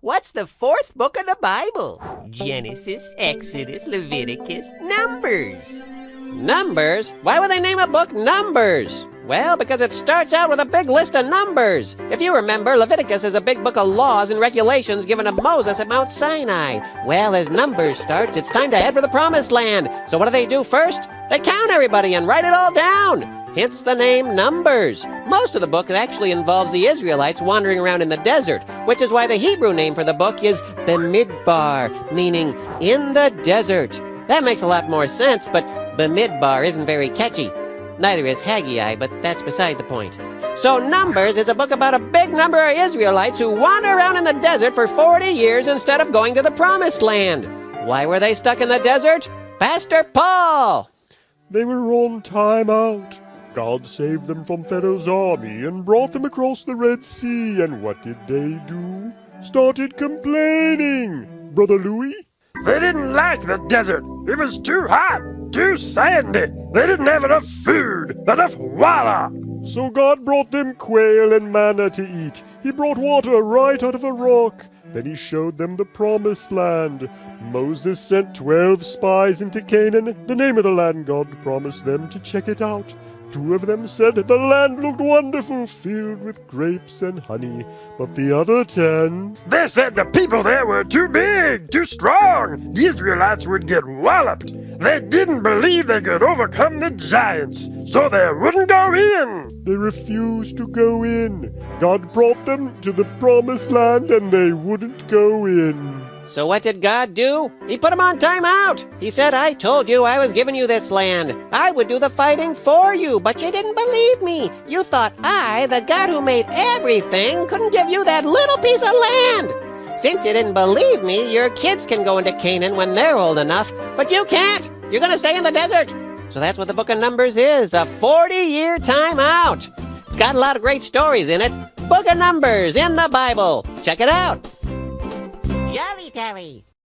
What's the fourth book of the Bible? Genesis, Exodus, Leviticus, Numbers. Numbers? Why would they name a book Numbers? Well, because it starts out with a big list of numbers. If you remember, Leviticus is a big book of laws and regulations given to Moses at Mount Sinai. Well, as Numbers starts, it's time to head for the Promised Land. So what do first? They count everybody and write it all down. Hence the name Numbers. Most of the book actually involves the Israelites wandering around in the desert, which is why the Hebrew name for the book is Bamidbar, meaning in the desert. That makes a lot more sense, but Bamidbar isn't very catchy. Neither is Haggai, but that's beside the point. So Numbers is a book about a big number of Israelites who wander around in the desert for 40 years instead of going to the Promised Land. Why were they stuck in the desert? Pastor Paul! They were on time out. God saved them from Pharaoh's army and brought them across the Red Sea. And what did they do? Started complaining. Brother Louis? They didn't like the desert. It was too hot, too sandy. They didn't have enough food, enough water. So God brought them quail and manna to eat. He brought water right out of a rock. Then he showed them the Promised Land. Moses sent 12 spies into Canaan, the name of the land God promised them, to check it out. 2 of them said the land looked wonderful, filled with grapes and honey. But the other 10... They said the people there were too big, too strong. The Israelites would get walloped. They didn't believe they could overcome the giants, so they wouldn't go in. They refused to go in. God brought them to the Promised Land and they wouldn't go in. So what did God do? He put them on time out. He said, I told you I was giving you this land. I would do the fighting for you, but you didn't believe me. You thought I, the God who made everything, couldn't give you that little piece of land. Since you didn't believe me, your kids can go into Canaan when they're old enough, but you can't. You're going to stay in the desert. So that's what the book of Numbers is, a 40-year time out. It's got a lot of great stories in it. Book of Numbers in the Bible. Check it out. Jolly Tally.